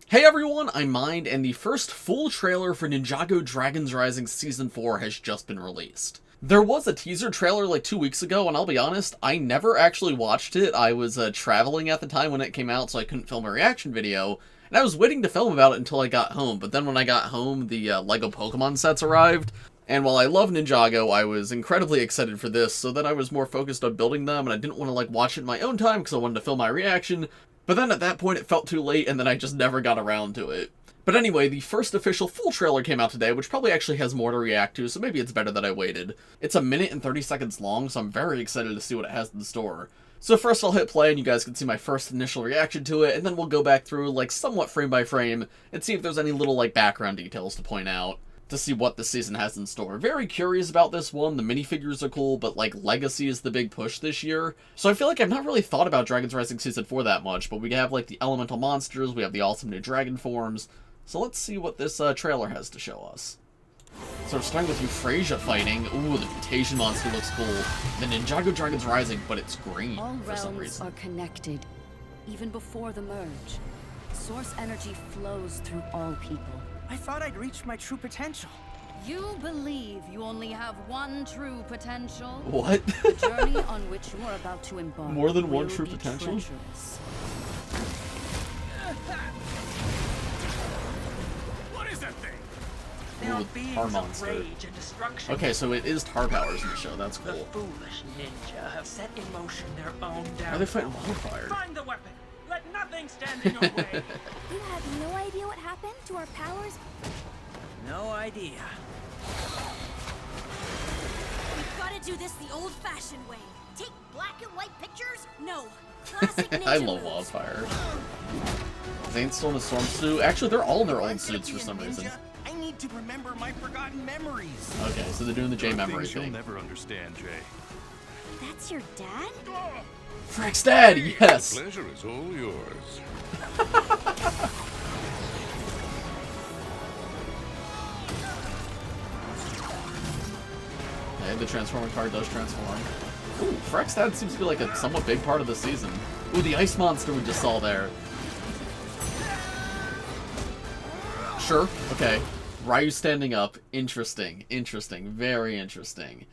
Hey everyone, I'm Mind, and the first full trailer for Ninjago Dragons Rising Season 4 has just been released. There was a teaser trailer like 2 weeks ago, and I'll be honest, I never actually watched it. I was traveling at the time when it came out, so I couldn't film a reaction video, and I was waiting to film about it until I got home, but then when I got home, the LEGO Pokemon sets arrived, and while I love Ninjago, I was incredibly excited for this, so then I was more focused on building them, and I didn't want to watch it in my own time because I wanted to film my reaction. But then at that point it felt too late, and then I just never got around to it. But anyway, the first official full trailer came out today, which probably actually has more to react to, so maybe it's better that I waited. It's a minute and 30 seconds long, so I'm very excited to see what it has in store. So first I'll hit play and you guys can see my first initial reaction to it, and then we'll go back through, somewhat frame by frame, and see if there's any little, background details to point out, to see what this season has in store. Very curious about this one. The minifigures are cool, but Legacy is the big push this year. So I feel like I've not really thought about Dragons Rising Season 4 that much, but we have the elemental monsters, we have the awesome new dragon forms. So let's see what this trailer has to show us. So we're starting with Euphrasia fighting. Ooh, the mutation monster looks cool. The Ninjago Dragons Rising, but it's green for some reason. All realms are connected, even before the merge. Source energy flows through all people. I thought I'd reached my true potential. You believe you only have one true potential? What? The journey on which you are about to embark. More than one will true be potential? treacherous. What is that thing? They Ooh, are tar beings of monster. rage and destruction. Okay, so it is tar powers in the show. That's The cool. foolish ninja have set in motion their own downfall. Are they fighting wildfire? Find the weapon. Let nothing stand in your way. You have no idea what happened to our powers? No idea. We've got to do this the old-fashioned way. Take black and white pictures? No. Classic ninja I love moves. wildfire. Zane's still in a storm suit. Actually, they're all in their old suits for some reason. I need to remember my forgotten memories. Okay, so they're doing the J memory Things you'll thing. never understand, Jay. That's your dad? Frank's dad, yes! Pleasure is all yours. Okay, the transforming car does transform. Ooh, Frank's dad seems to be a somewhat big part of the season. Ooh, the ice monster we just saw there. Sure, okay. Ryu standing up. Interesting, interesting, very interesting.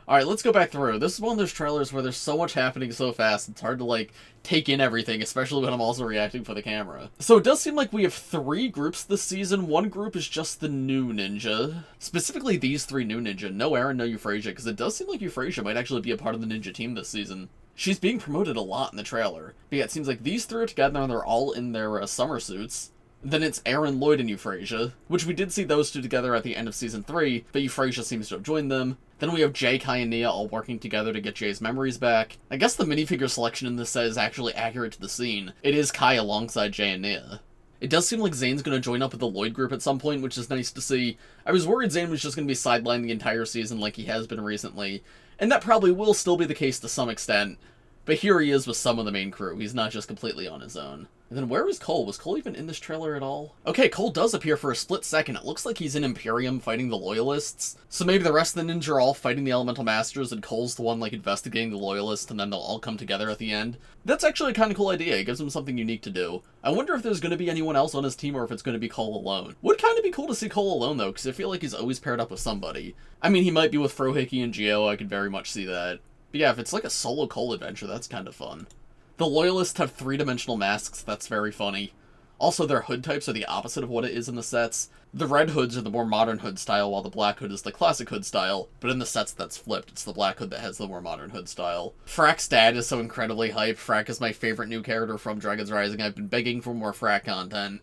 Alright, let's go back through. This is one of those trailers where there's so much happening so fast, it's hard to, take in everything, especially when I'm also reacting for the camera. So it does seem like we have 3 groups this season. One group is just the new ninja. Specifically these 3 new ninja. No Aaron, no Euphrasia, because it does seem like Euphrasia might actually be a part of the ninja team this season. She's being promoted a lot in the trailer. But yeah, it seems like these 3 are together and they're all in their summer suits. Then it's Aaron, Lloyd, and Euphrasia, which we did see those 2 together at the end of Season 3, but Euphrasia seems to have joined them. Then we have Jay, Kai, and Nia all working together to get Jay's memories back. I guess the minifigure selection in this set is actually accurate to the scene. It is Kai alongside Jay and Nia. It does seem like Zane's going to join up with the Lloyd group at some point, which is nice to see. I was worried Zane was just going to be sidelined the entire season like he has been recently, and that probably will still be the case to some extent. But here he is with some of the main crew. He's not just completely on his own. And then where is Cole? Was Cole even in this trailer at all? Okay, Cole does appear for a split second. It looks like he's in Imperium fighting the Loyalists. So maybe the rest of the ninja are all fighting the Elemental Masters and Cole's the one investigating the Loyalists and then they'll all come together at the end. That's actually a kind of cool idea. It gives him something unique to do. I wonder if there's going to be anyone else on his team or if it's going to be Cole alone. Would kind of be cool to see Cole alone though, because I feel like he's always paired up with somebody. I mean, he might be with Frohickey and Geo. I could very much see that. But yeah, if it's a solo Cole adventure, that's kind of fun. The Loyalists have 3-dimensional masks, that's very funny. Also, their hood types are the opposite of what it is in the sets. The red hoods are the more modern hood style, while the black hood is the classic hood style, but in the sets that's flipped, it's the black hood that has the more modern hood style. Frack's dad is so incredibly hype. Frack is my favorite new character from Dragons Rising. I've been begging for more Frack content.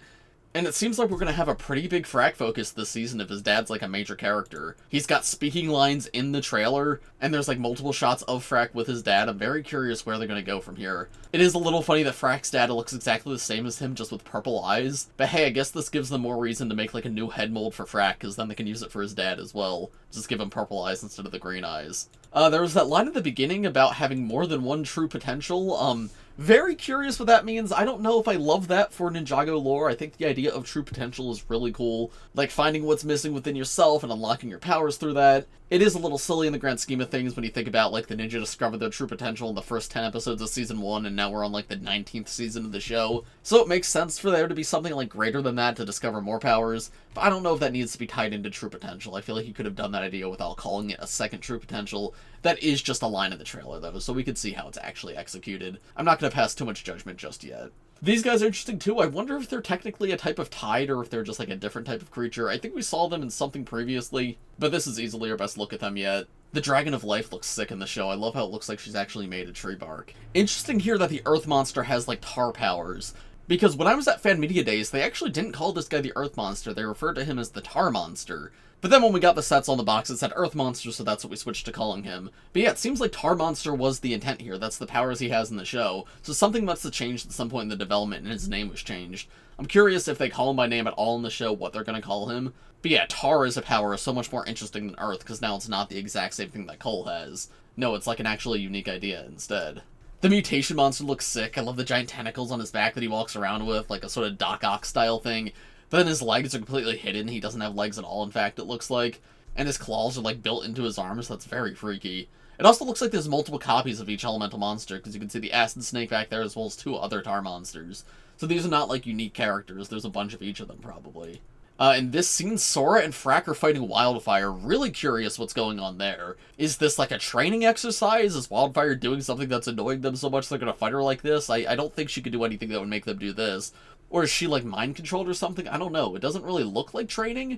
And it seems like we're going to have a pretty big Frack focus this season if his dad's a major character. He's got speaking lines in the trailer, and there's multiple shots of Frack with his dad. I'm very curious where they're going to go from here. It is a little funny that Frack's dad looks exactly the same as him, just with purple eyes. But hey, I guess this gives them more reason to make a new head mold for Frack, because then they can use it for his dad as well. Just give him purple eyes instead of the green eyes. There was that line at the beginning about having more than one true potential. Very curious what that means. I don't know if I love that for Ninjago lore. I think the idea of true potential is really cool. Like finding what's missing within yourself and unlocking your powers through that. It is a little silly in the grand scheme of things when you think about like the ninja discovered their true potential in the first 10 episodes of season 1 and now we're on like the 19th season of the show. So it makes sense for there to be something like greater than that to discover more powers. But I don't know if that needs to be tied into true potential. I feel like you could have done that idea without calling it a second true potential. That is just a line in the trailer though, so we could see how it's actually executed. I'm not going to pass too much judgment just yet. These guys are interesting too. I wonder if they're technically a type of tide or if they're just like a different type of creature. I think we saw them in something previously, but this is easily our best look at them yet. The Dragon of Life looks sick in the show. I love how it looks like she's actually made of tree bark. Interesting here that the Earth Monster has like tar powers. Because when I was at Fan Media Days, they actually didn't call this guy the Earth Monster. They referred to him as the Tar Monster. But then when we got the sets on the box, it said Earth Monster, so that's what we switched to calling him. But yeah, it seems like Tar Monster was the intent here. That's the powers he has in the show. So something must have changed at some point in the development, and his name was changed. I'm curious if they call him by name at all in the show, what they're going to call him. But yeah, Tar as a power is so much more interesting than Earth, because now it's not the exact same thing that Cole has. No, it's like an actually unique idea instead. The mutation monster looks sick. I love the giant tentacles on his back that he walks around with, like a sort of Doc Ock style thing. But then his legs are completely hidden. He doesn't have legs at all, in fact, it looks like. And his claws are like built into his arms, so that's very freaky. It also looks like there's multiple copies of each elemental monster, because you can see the acid snake back there as well as 2 other tar monsters. So these are not like unique characters, there's a bunch of each of them probably. In this scene, Sora and Frack are fighting Wildfire. Really curious what's going on there. Is this like a training exercise? Is Wildfire doing something that's annoying them so much they're gonna fight her like this? I don't think she could do anything that would make them do this. Or is she like mind controlled or something? I don't know. It doesn't really look like training.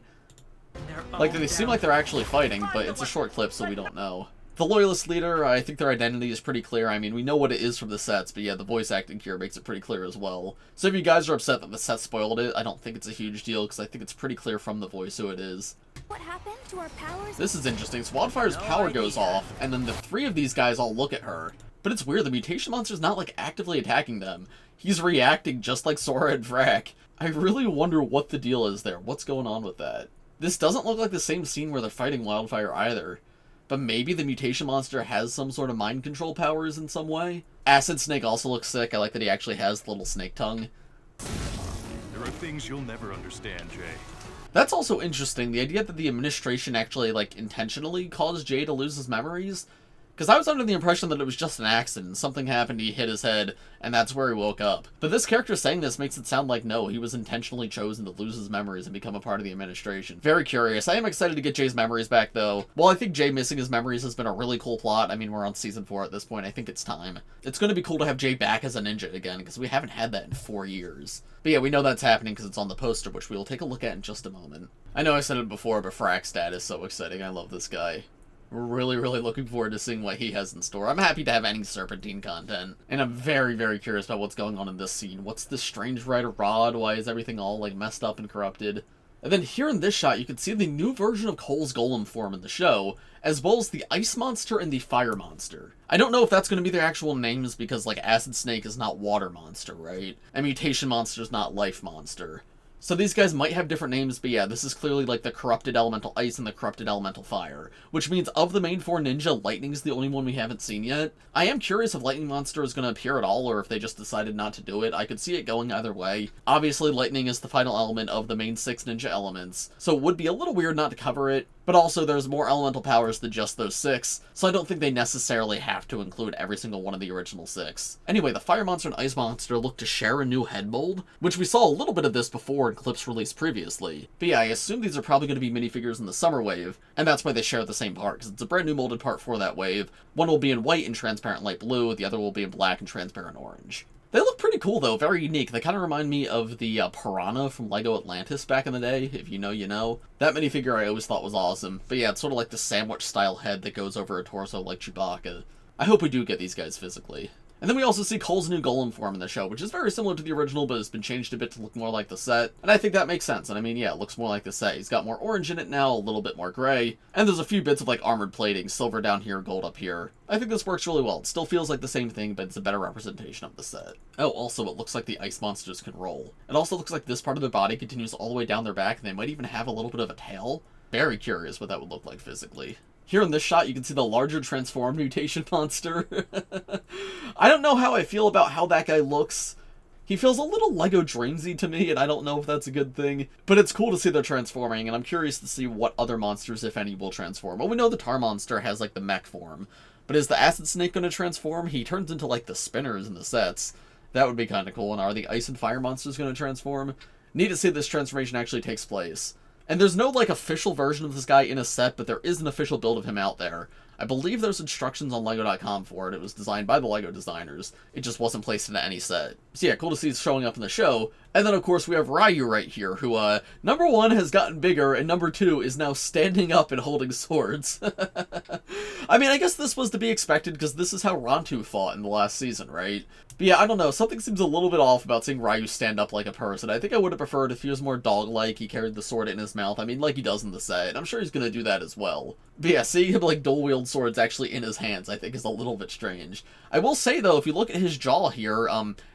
Like, they seem like they're actually fighting, but it's a short clip, so we don't know. The Loyalist leader, I think their identity is pretty clear. I mean, we know what it is from the sets, but yeah, the voice acting here makes it pretty clear as well. So if you guys are upset that the set spoiled it, I don't think it's a huge deal, because I think it's pretty clear from the voice who it is. What happened to our powers? This is interesting. So Wildfire's power goes off, and then the 3 of these guys all look at her. But it's weird, the mutation monster's not, like, actively attacking them. He's reacting just like Sora and Frack. I really wonder what the deal is there. What's going on with that? This doesn't look like the same scene where they're fighting Wildfire either. But maybe the mutation monster has some sort of mind control powers in some way? Acid Snake also looks sick. I like that he actually has the little snake tongue. There are things you'll never understand, Jay. That's also interesting, the idea that the administration actually, like, intentionally caused Jay to lose his memories. Because I was under the impression that it was just an accident. Something happened, he hit his head, and that's where he woke up. But this character saying this makes it sound like no, he was intentionally chosen to lose his memories and become a part of the administration. Very curious. I am excited to get Jay's memories back, though. While I think Jay missing his memories has been a really cool plot, I mean, we're on season 4 at this point, I think it's time. It's going to be cool to have Jay back as a ninja again, because we haven't had that in 4 years. But yeah, we know that's happening because it's on the poster, which we will take a look at in just a moment. I know I said it before, but Frack's dad is so exciting. I love this guy. We're really, really looking forward to seeing what he has in store. I'm happy to have any Serpentine content. And I'm very, very curious about what's going on in this scene. What's this strange Rider Rod? Why is everything all, like, messed up and corrupted? And then here in this shot, you can see the new version of Cole's Golem form in the show, as well as the Ice Monster and the Fire Monster. I don't know if that's going to be their actual names because, like, Acid Snake is not Water Monster, right? And Mutation Monster is not Life Monster. So these guys might have different names, but yeah, this is clearly like the Corrupted Elemental Ice and the Corrupted Elemental Fire. Which means of the main 4 ninja, Lightning's the only one we haven't seen yet. I am curious if Lightning Monster is going to appear at all, or if they just decided not to do it. I could see it going either way. Obviously, Lightning is the final element of the main 6 ninja elements, so it would be a little weird not to cover it. But also, there's more elemental powers than just those 6, so I don't think they necessarily have to include every single one of the original 6. Anyway, the Fire Monster and Ice Monster look to share a new head mold, which we saw a little bit of this before in clips released previously. But yeah, I assume these are probably going to be minifigures in the Summer Wave, and that's why they share the same part, because it's a brand new molded part for that wave. One will be in white and transparent light blue, the other will be in black and transparent orange. They look pretty cool, though. Very unique. They kind of remind me of the Piranha from LEGO Atlantis back in the day. If you know, you know. That minifigure I always thought was awesome. But yeah, it's sort of like the sandwich-style head that goes over a torso like Chewbacca. I hope we do get these guys physically. And then we also see Cole's new Golem form in the show, which is very similar to the original, but has been changed a bit to look more like the set. And I think that makes sense. And I mean, yeah, it looks more like the set. He's got more orange in it now, a little bit more gray. And there's a few bits of, like, armored plating, silver down here, gold up here. I think this works really well. It still feels like the same thing, but it's a better representation of the set. Oh, also, it looks like the ice monsters can roll. It also looks like this part of their body continues all the way down their back, and they might even have a little bit of a tail. Very curious what that would look like physically. Here in this shot, you can see the larger transformed mutation monster. I don't know how I feel about how that guy looks. He feels a little LEGO Dreamsy to me, and I don't know if that's a good thing. But it's cool to see they're transforming, and I'm curious to see what other monsters, if any, will transform. Well, we know the Tar Monster has, like, the mech form. But is the Acid Snake going to transform? He turns into, like, the spinners in the sets. That would be kind of cool. And are the Ice and Fire monsters going to transform? Need to see if this transformation actually takes place. And there's no, like, official version of this guy in a set, but there is an official build of him out there. I believe there's instructions on LEGO.com for it. It was designed by the LEGO designers. It just wasn't placed into any set. So yeah, cool to see it's showing up in the show. And then, of course, we have Ryu right here, who, number 1 has gotten bigger, and number 2 is now standing up and holding swords. I mean, I guess this was to be expected, because this is how Rontu fought in the last season, right? But yeah, I don't know, something seems a little bit off about seeing Ryu stand up like a person. I think I would have preferred if he was more dog-like, he carried the sword in his mouth, I mean, like he does in the set. I'm sure he's gonna do that as well. But yeah, seeing him, like, dual-wield swords actually in his hands, I think is a little bit strange. I will say, though, if you look at his jaw here,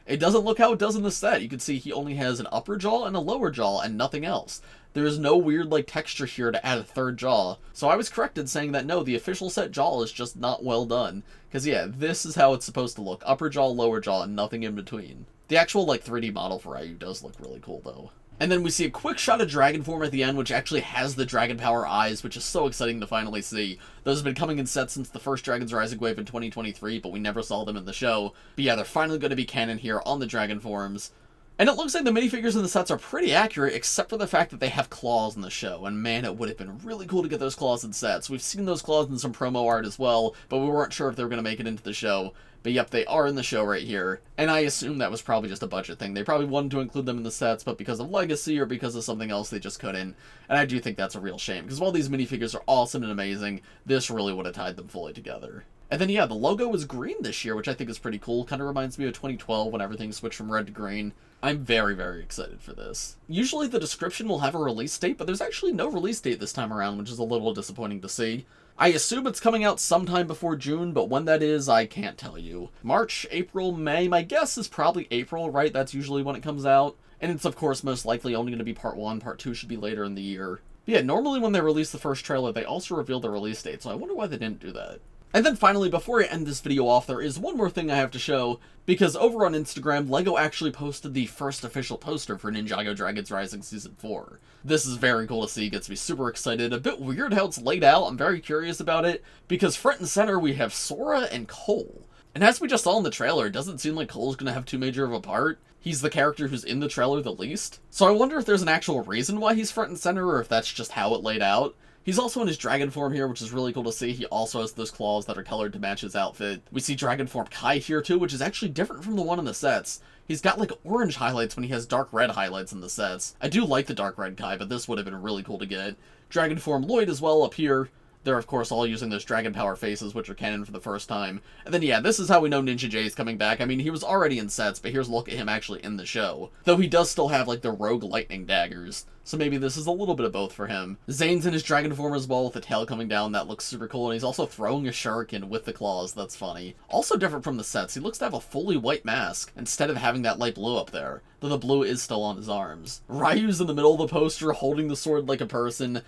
it doesn't look how it does in the set. You can see he only has an upper jaw and a lower jaw and nothing else. There is no weird, like, texture here to add a third jaw. So I was correct in saying that, no, the official set jaw is just not well done. Because, yeah, this is how it's supposed to look. Upper jaw, lower jaw, and nothing in between. The actual, like, 3D model for Ryu does look really cool, though. And then we see a quick shot of Dragon form at the end, which actually has the Dragon Power eyes, which is so exciting to finally see. Those have been coming in sets since the first Dragons Rising wave in 2023, but we never saw them in the show. But yeah, they're finally going to be canon here on the Dragon forms. And it looks like the minifigures in the sets are pretty accurate, except for the fact that they have claws in the show. And man, it would have been really cool to get those claws in sets. We've seen those claws in some promo art as well, but we weren't sure if they were going to make it into the show. But yep, they are in the show right here. And I assume that was probably just a budget thing. They probably wanted to include them in the sets, but because of legacy or because of something else, they just couldn't. And I do think that's a real shame, because while these minifigures are awesome and amazing, this really would have tied them fully together. And then yeah, the logo is green this year, which I think is pretty cool. Kind of reminds me of 2012 when everything switched from red to green. I'm very, very excited for this. Usually the description will have a release date, but there's actually no release date this time around, which is a little disappointing to see. I assume it's coming out sometime before June, but when that is, I can't tell you. March, April, May, my guess is probably April, right? That's usually when it comes out. And it's, of course, most likely only going to be part 1, part 2 should be later in the year. But yeah, normally when they release the first trailer, they also reveal the release date, so I wonder why they didn't do that. And then finally, before I end this video off, there is one more thing I have to show, because over on Instagram, LEGO actually posted the first official poster for Ninjago Dragons Rising Season 4. This is very cool to see, gets me super excited. A bit weird how it's laid out, I'm very curious about it, because front and center we have Sora and Cole. And as we just saw in the trailer, it doesn't seem like Cole's gonna have too major of a part. He's the character who's in the trailer the least. So I wonder if there's an actual reason why he's front and center, or if that's just how it laid out. He's also in his dragon form here, which is really cool to see. He also has those claws that are colored to match his outfit. We see dragon form Kai here too, which is actually different from the one in the sets. He's got like orange highlights when he has dark red highlights in the sets. I do like the dark red Kai, but this would have been really cool to get. Dragon form Lloyd as well up here. They're, of course, all using those Dragon Power faces, which are canon for the first time. And then, yeah, this is how we know Ninja J is coming back. I mean, he was already in sets, but here's a look at him actually in the show. Though he does still have, like, the rogue lightning daggers. So maybe this is a little bit of both for him. Zane's in his dragon form as well, with the tail coming down. That looks super cool. And he's also throwing a shuriken with the claws. That's funny. Also different from the sets, he looks to have a fully white mask, instead of having that light blue up there. Though the blue is still on his arms. Ryu's in the middle of the poster, holding the sword like a person.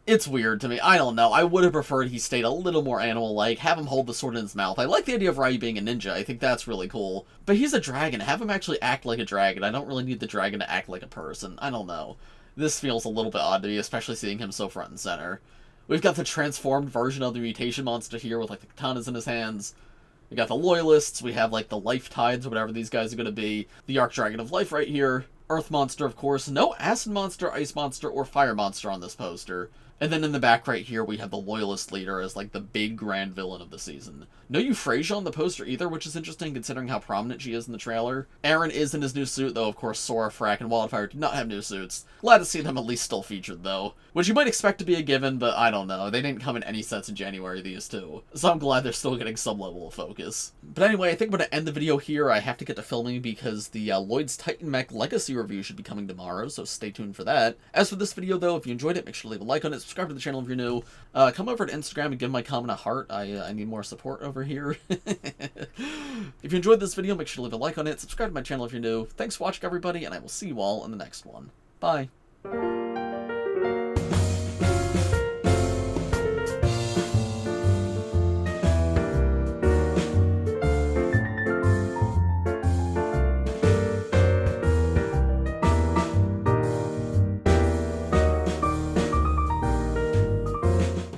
It's weird to me. I don't know. I would have preferred he stayed a little more animal-like. Have him hold the sword in his mouth. I like the idea of Ryu being a ninja. I think that's really cool. But he's a dragon. Have him actually act like a dragon. I don't really need the dragon to act like a person. I don't know. This feels a little bit odd to me, especially seeing him so front and center. We've got the transformed version of the mutation monster here with, like, the katanas in his hands. We got the Loyalists. We have, like, the Life Tides, or whatever these guys are going to be. The Arc Dragon of Life right here. Earth Monster, of course. No Acid Monster, Ice Monster, or Fire Monster on this poster. And then in the back right here, we have the Loyalist leader as, like, the big grand villain of the season. No Euphrasia on the poster either, which is interesting considering how prominent she is in the trailer. Aaron is in his new suit, though, of course, Sora, Frack, and Wildfire do not have new suits. Glad to see them at least still featured, though. Which you might expect to be a given, but I don't know. They didn't come in any sets in January, these two. So I'm glad they're still getting some level of focus. But anyway, I think I'm going to end the video here. I have to get to filming because the Lloyd's Titan Mech Legacy review should be coming tomorrow, so stay tuned for that. As for this video, though, if you enjoyed it, make sure to leave a like on it, subscribe to the channel if you're new. Come over to Instagram and give my comment a heart. I need more support over here. If you enjoyed this video, make sure to leave a like on it, subscribe to my channel if you're new. Thanks for watching, everybody, and I will see you all in the next one. Bye.